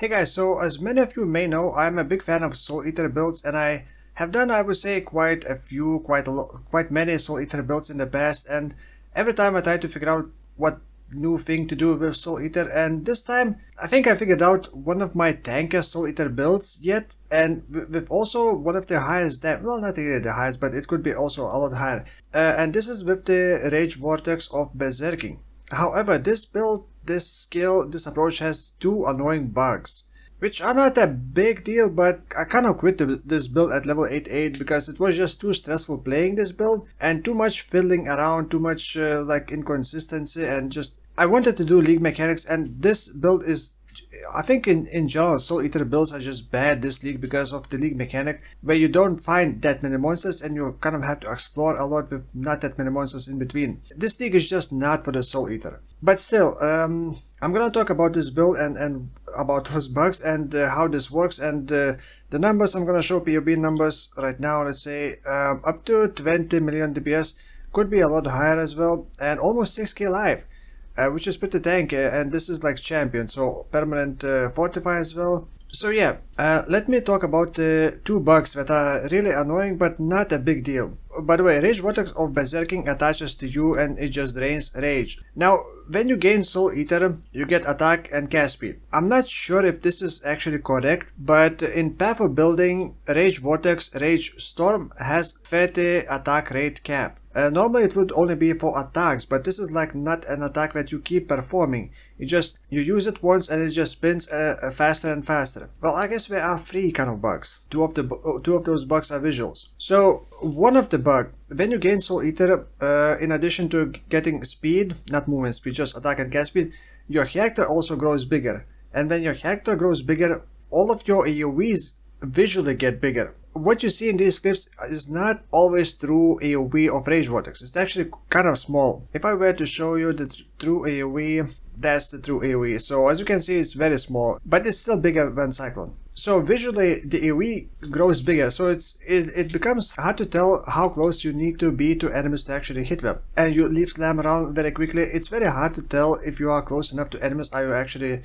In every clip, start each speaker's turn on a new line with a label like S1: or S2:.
S1: Hey guys, so as many of you may know, I'm a big fan of Soul Eater builds, and I have done, I would say, quite many Soul Eater builds in the past, and every time I try to figure out what new thing to do with Soul Eater, and this time I think I figured out one of my tankiest Soul Eater builds yet, and with also one of the highest well, not really the highest, but it could be also a lot higher, and this is with the Rage Vortex of Berserking. However, this build, this skill, this approach has two annoying bugs, which are not a big deal, but I kind of quit this build at level 8 because it was just too stressful playing this build and too much fiddling around, too much like inconsistency, and just I wanted to do league mechanics, and this build is, I think in general, Soul Eater builds are just bad this league because of the league mechanic where you don't find that many monsters and you kind of have to explore a lot with not that many monsters in between. This league is just not for the Soul Eater. But still, I'm gonna talk about this build and about those bugs and how this works, and the numbers I'm gonna show POB numbers right now. Let's say up to 20 million DPS, could be a lot higher as well, and almost 6k life. Which is pretty tanky, and this is like champion, so permanent fortify as well. So yeah, let me talk about two bugs that are really annoying but not a big deal. By the way, Rage Vortex of Berserking attaches to you and it just drains rage. Now, when you gain Soul Eater, you get attack and cast speed. I'm not sure if this is actually correct, but in Path of Building, Rage Vortex Rage Storm has 30 attack rate cap. Normally it would only be for attacks, but this is like not an attack that you keep performing. You use it once and it just spins faster and faster. Well, I guess there are three kind of bugs. Two of those bugs are visuals. So one of the bug, when you gain Soul Eater, in addition to getting speed, not movement speed, just attack and cast speed, your character also grows bigger. And when your character grows bigger, all of your AoEs visually get bigger. What you see in these clips is not always true AoE of Rage Vortex. It's actually kind of small. If I were to show you the true AoE, that's the true AoE. So as you can see, it's very small, but it's still bigger than Cyclone. So visually, the AoE grows bigger, so it becomes hard to tell how close you need to be to enemies to actually hit them. And you leave slam around very quickly. It's very hard to tell if you are close enough to enemies. Are you actually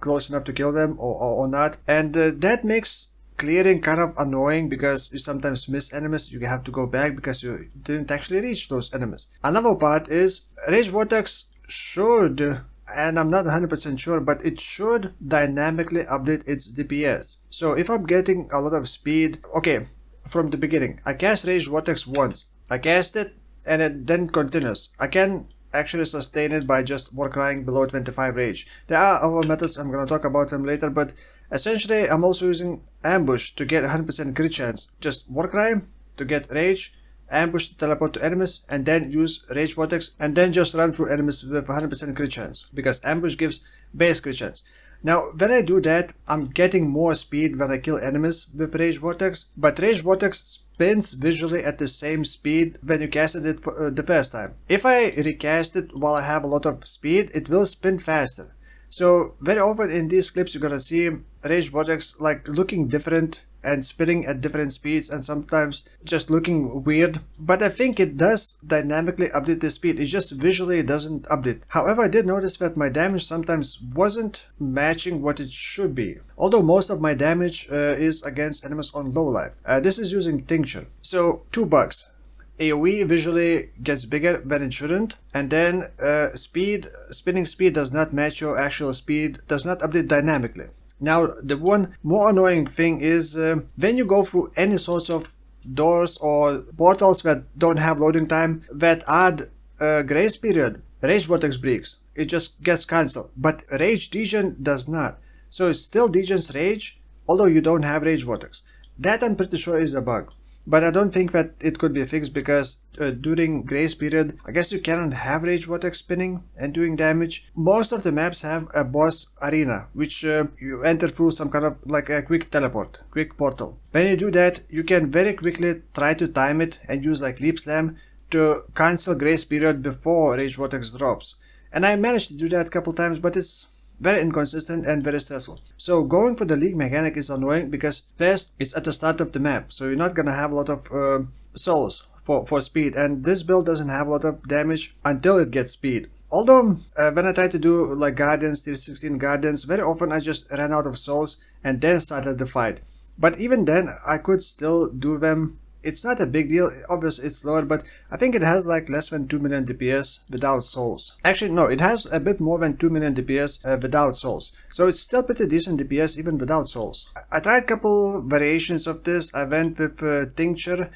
S1: close enough to kill them or not? And that makes clearing kind of annoying because you sometimes miss enemies. You have to go back because you didn't actually reach those enemies. Another part is Rage Vortex should, and I'm not 100% sure, but it should dynamically update its DPS. So if I'm getting a lot of speed, okay, from the beginning, I cast Rage Vortex once. I cast it and it then continues. I can actually sustain it by just Warcrying below 25 rage. There are other methods, I'm gonna talk about them later, but essentially I'm also using Ambush to get 100% crit chance. Just Warcry to get rage, Ambush to teleport to enemies, and then use Rage Vortex, and then just run through enemies with 100% crit chance, because Ambush gives base crit chance. Now, when I do that, I'm getting more speed when I kill enemies with Rage Vortex, but Rage Vortex spins visually at the same speed when you casted it for, the first time. If I recast it while I have a lot of speed, it will spin faster. So very often in these clips you're gonna see Rage Vortex like looking different and spinning at different speeds and sometimes just looking weird, but I think it does dynamically update the speed. It just visually doesn't update. However, I did notice that my damage sometimes wasn't matching what it should be, although most of my damage is against enemies on low life. This is using Tincture. So two bugs. AoE visually gets bigger when it shouldn't, and then spinning speed does not match your actual speed, does not update dynamically. Now, the one more annoying thing is when you go through any sorts of doors or portals that don't have loading time, that add grace period, Rage Vortex breaks. It just gets cancelled. But Rage Degen does not. So it still degens Rage, although you don't have Rage Vortex. That I'm pretty sure is a bug. But I don't think that it could be fixed because during grace period, I guess you cannot have Rage Vortex spinning and doing damage. Most of the maps have a boss arena, which you enter through some kind of like a quick teleport, quick portal. When you do that, you can very quickly try to time it and use like Leap Slam to cancel grace period before Rage Vortex drops. And I managed to do that a couple times, but it's very inconsistent and very stressful. So going for the league mechanic is annoying because first it's at the start of the map, so you're not gonna have a lot of souls for speed, and this build doesn't have a lot of damage until it gets speed. Although when I tried to do like Guardians, tier 16 Guardians, very often I just ran out of souls and then started the fight. But even then, I could still do them. It's not a big deal. Obviously, it's lower, but I think it has like less than 2 million DPS without souls. Actually, no, it has a bit more than 2 million DPS without souls. So it's still pretty decent DPS even without souls. I tried a couple variations of this. I went with Tincture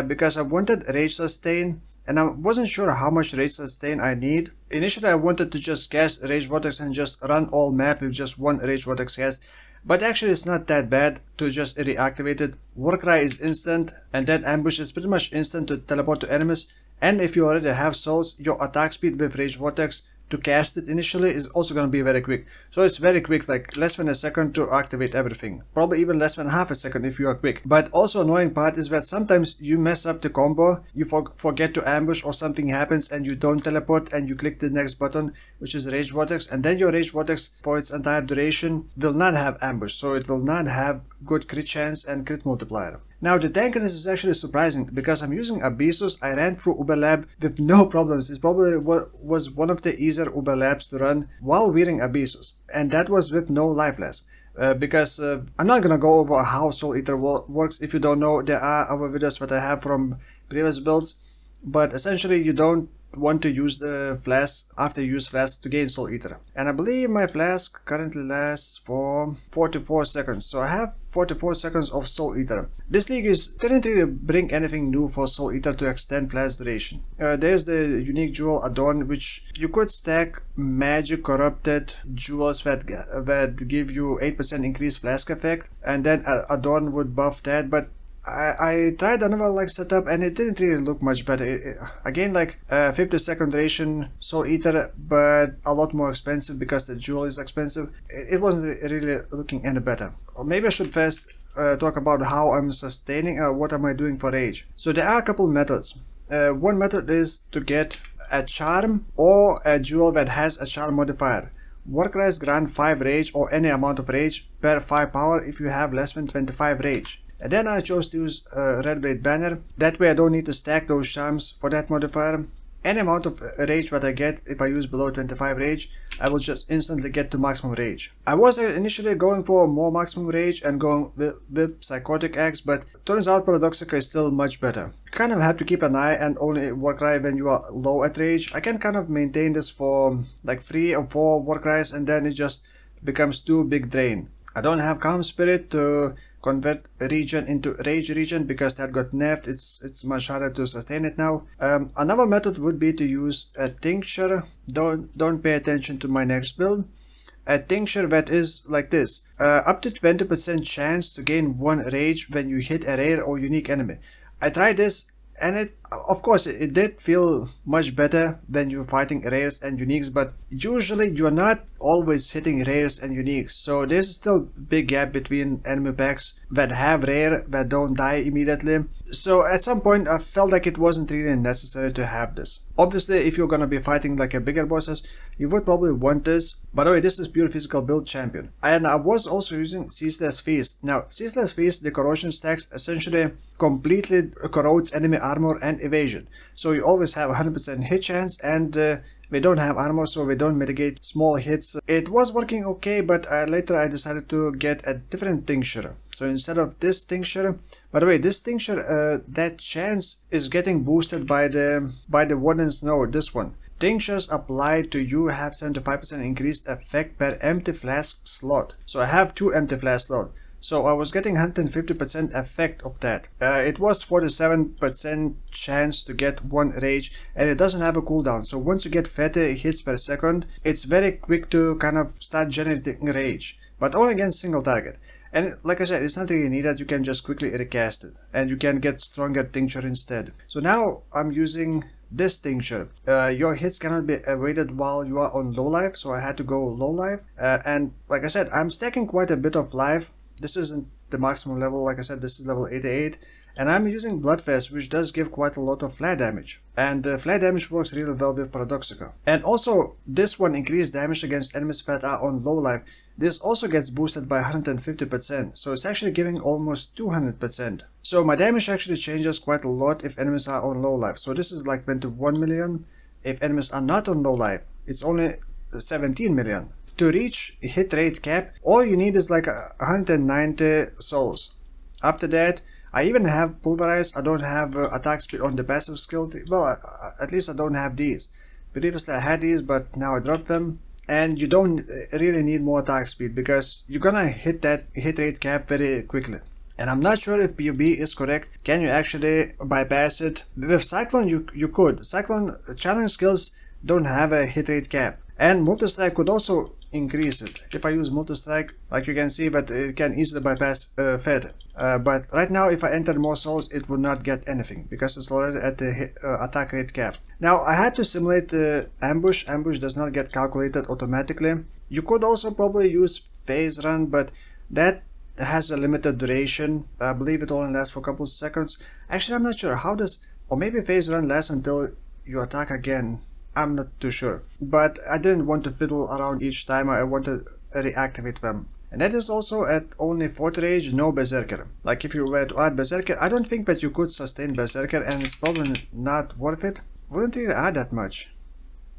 S1: because I wanted Rage Sustain. And I wasn't sure how much Rage Sustain I need. Initially I wanted to just cast Rage Vortex and just run all map with just one Rage Vortex cast. But actually it's not that bad to just reactivate it. Warcry is instant, and then Ambush is pretty much instant to teleport to enemies. And if you already have souls, your attack speed with Rage Vortex to cast it initially is also going to be very quick. So it's very quick, like less than a second to activate everything. Probably even less than half a second if you are quick. But also annoying part is that sometimes you mess up the combo, you forget to ambush or something happens and you don't teleport and you click the next button, which is Rage Vortex, and then your Rage Vortex for its entire duration will not have ambush, so it will not have good crit chance and crit multiplier. Now the tankiness is actually surprising because I'm using Abyssus. I ran through Uber Lab with no problems. It probably was one of the easier Uber Labs to run while wearing Abyssus, and that was with no life loss. Because I'm not gonna go over how Soul Eater works. If you don't know, there are other videos that I have from previous builds, but essentially you don't want to use the flask after you use flask to gain Soul Eater. And I believe my flask currently lasts for 44 seconds, so I have 44 seconds of Soul Eater. This league didn't really bring anything new for Soul Eater to extend flask duration. There's the unique jewel Adorn, which you could stack magic corrupted jewels that give you 8% increased flask effect, and then Adorn would buff that, but I tried another like setup and it didn't really look much better. Again, like 50-second duration Soul Eater, but a lot more expensive because the jewel is expensive. It wasn't really looking any better. Or maybe I should first talk about how I'm sustaining, what am I doing for rage. So there are a couple methods. One method is to get a charm or a jewel that has a charm modifier. Warcries grant 5 rage or any amount of rage per 5 power if you have less than 25 rage. And then I chose to use Red Blade Banner. That way I don't need to stack those charms for that modifier. Any amount of rage that I get if I use below 25 rage, I will just instantly get to maximum rage. I was initially going for more maximum rage and going with Psychotic Axe, but turns out Paradoxica is still much better. You kind of have to keep an eye and only Warcry when you are low at rage. I can kind of maintain this for like 3 or 4 Warcries and then it just becomes too big drain. I don't have Calm Spirit to convert region into rage region because that got nerfed. It's much harder to sustain it now. Another method would be to use a tincture. Don't pay attention to my next build. A tincture that is like this. Up to 20% chance to gain 1 rage when you hit a rare or unique enemy. I tried this and it did feel much better when you're fighting rares and uniques, but usually you're not always hitting rares and uniques, so there's still a big gap between enemy packs that have rare that don't die immediately. So at some point I felt like it wasn't really necessary to have this. Obviously if you're gonna be fighting like a bigger bosses, you would probably want this. By the way, this is pure physical build champion. And I was also using Ceaseless Feast. Now Ceaseless Feast, the corrosion stacks essentially completely corrodes enemy armor and evasion. So you always have 100% hit chance, and we don't have armor, so we don't mitigate small hits. It was working okay, but later I decided to get a different tincture. So instead of this tincture, by the way, this tincture, that chance is getting boosted by the Warden's node, this one. Tinctures applied to you have 75% increased effect per empty flask slot. So I have 2 empty flask slots. So I was getting 150% effect of that. It was 47% chance to get 1 rage, and it doesn't have a cooldown. So once you get 30 hits per second, it's very quick to kind of start generating rage, but only against single target. And like I said, it's not really needed. You can just quickly recast it, and you can get stronger tincture instead. So now I'm using this tincture. Your hits cannot be avoided while you are on low life, so I had to go low life. And like I said, I'm stacking quite a bit of life. This isn't the maximum level, like I said, this is level 88. And I'm using Bloodfest, which does give quite a lot of flare damage. And flare damage works really well with Paradoxica. And also, this one increased damage against enemies that are on low life. This also gets boosted by 150%, so it's actually giving almost 200%. So my damage actually changes quite a lot if enemies are on low life. So this is like 21 million if enemies are not on low life. it's only 17 million. To reach hit rate cap, all you need is like 190 souls. After that, I even have pulverize. I don't have attack speed on the passive skill. Well, at least I don't have these. Previously I had these, but now I dropped them. And you don't really need more attack speed because you're gonna hit that hit rate cap very quickly. And I'm not sure if PUB is correct. Can you actually bypass it? With Cyclone you could. Cyclone challenge skills don't have a hit rate cap. And multi-strike could also increase it. If I use multi-strike, like you can see, but it can easily bypass Fed. But right now, if I enter more souls, it would not get anything because it's already at the attack rate cap. Now, I had to simulate ambush. Ambush does not get calculated automatically. You could also probably use phase run, but that has a limited duration. I believe it only lasts for a couple of seconds. Actually, I'm not sure. How does... Or maybe phase run lasts until you attack again. I'm not too sure. But I didn't want to fiddle around each time. I wanted to reactivate them. And that is also at only 40 rage, no Berserker. Like if you were to add Berserker, I don't think that you could sustain Berserker and it's probably not worth it. Wouldn't really add that much.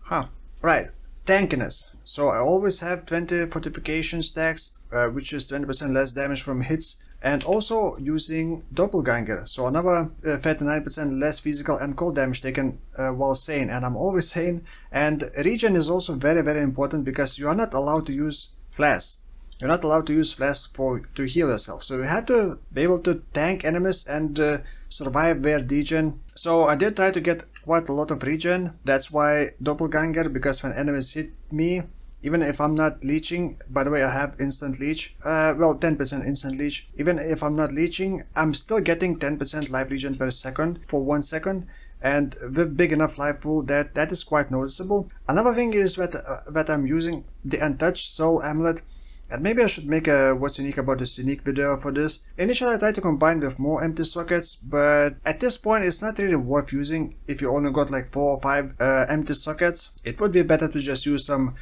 S1: Huh. Right. Tankiness. So I always have 20 fortification stacks, which is 20% less damage from hits. And also using Doppelganger, so another 39% less physical and cold damage taken while sane, and I'm always sane. And regen is also very very important because you are not allowed to use flash. You're not allowed to use flash to heal yourself, so you have to be able to tank enemies and survive their degen. So I did try to get quite a lot of regen. That's why Doppelganger, because when enemies hit me, even if I'm not leeching, by the way, I have instant leech, well, 10% instant leech. Even if I'm not leeching, I'm still getting 10% life regen per second for 1 second. And with big enough life pool, that is quite noticeable. Another thing is that I'm using the Untouched Soul Amulet. And maybe I should make a What's Unique About This Unique video for this. Initially I tried to combine with more empty sockets, but at this point it's not really worth using if you only got like 4 or 5 empty sockets. It would be better to just use some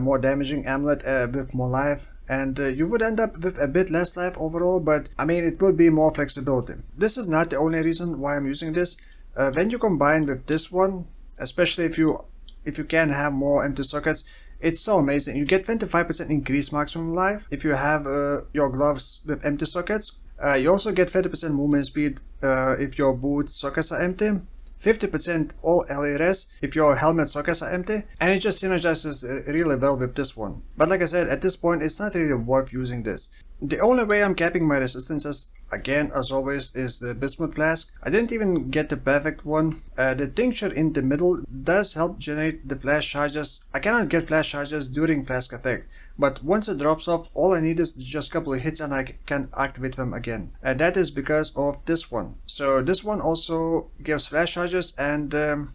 S1: more damaging amulet with more life, and you would end up with a bit less life overall, but I mean it would be more flexibility. This is not the only reason why I'm using this. When you combine with this one, especially if you can have more empty sockets, it's so amazing. You get 25% increased maximum life if you have your gloves with empty sockets. You also get 30% movement speed if your boot sockets are empty. 50% all LRS if your helmet sockets are empty, and it just synergizes really well with this one. But like I said, at this point it's not really worth using this. The only way I'm capping my resistances, again as always, is the Bismuth Flask. I didn't even get the perfect one. The tincture in the middle does help generate the flash charges. I cannot get flash charges during flask effect, but once it drops off, all I need is just a couple of hits and I can activate them again. And that is because of this one. So this one also gives flash charges and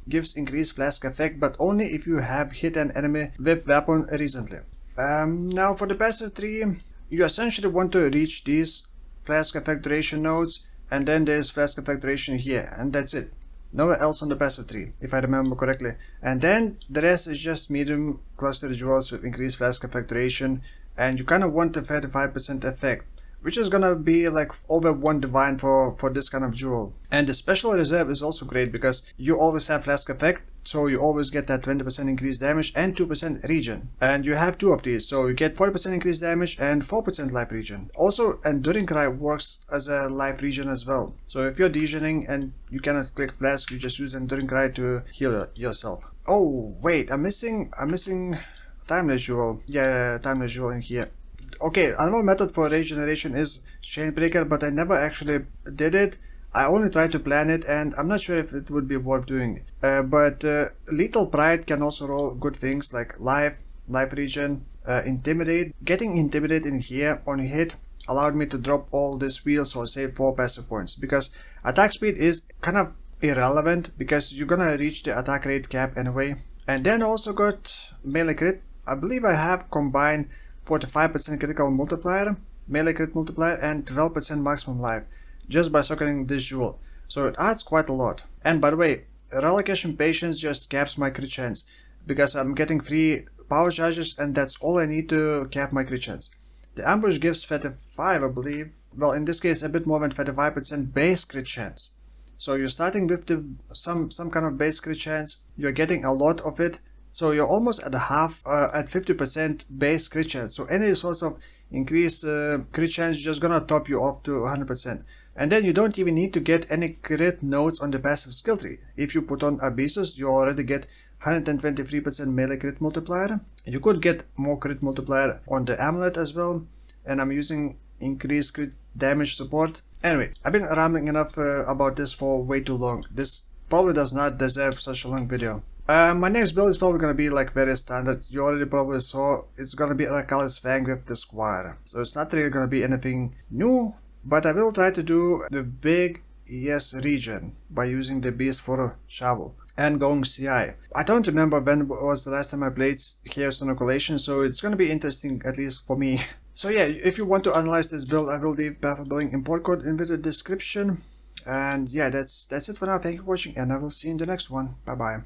S1: gives increased flask effect, but only if you have hit an enemy with weapon recently. Now for the passive 3, you essentially want to reach these flask effect duration nodes, and then there's flask effect duration here, and that's it. Nowhere else on the passive 3, if I remember correctly. And then the rest is just medium cluster jewels with increased flask effect duration, and you kind of want the 35% effect, which is gonna be like over 1 divine for this kind of jewel. And the special reserve is also great because you always have flask effect, so you always get that 20% increased damage and 2% regen. And you have 2 of these, so you get 40% increased damage and 4% life regen. Also, Enduring Cry works as a life regen as well. So if you're degening and you cannot click flask, you just use Enduring Cry to heal yourself. Oh wait, I'm missing Timeless Jewel. Yeah, Timeless Jewel in here. Okay, another method for regeneration is Chainbreaker, but I never actually did it. I only tried to plan it, and I'm not sure if it would be worth doing. But Lethal Pride can also roll good things like life regen, Intimidate. Getting Intimidate in here on hit allowed me to drop all these wheels or save 4 passive points, because attack speed is kind of irrelevant because you're gonna reach the attack rate cap anyway. And then also got Melee Crit. I believe I have combined 45% critical multiplier, melee crit multiplier, and 12% maximum life just by socketing this jewel. So it adds quite a lot. And by the way, Relocation Patience just caps my crit chance because I'm getting free power charges, and that's all I need to cap my crit chance. The Ambush gives 35, I believe. Well, in this case, a bit more than 35% base crit chance. So you're starting with some kind of base crit chance. You're getting a lot of it So you're almost at half, at 50% base crit chance. So any sort of increased crit chance is just gonna top you up to 100%. And then you don't even need to get any crit nodes on the passive skill tree. If you put on Abyssus, you already get 123% melee crit multiplier. You could get more crit multiplier on the amulet as well. And I'm using increased crit damage support. Anyway, I've been rambling enough about this for way too long. This probably does not deserve such a long video. My next build is probably gonna be like very standard. You already probably saw it's gonna be Rakalis Fang with the Squire. So it's not really gonna be anything new, but I will try to do the big yes region by using the beast for shovel and going CI. I don't remember when was the last time I played Chaos Inoculation, so it's gonna be interesting, at least for me. So yeah, if you want to analyze this build, I will leave path of building import code in the description. And yeah, that's it for now. Thank you for watching, and I will see you in the next one. Bye bye.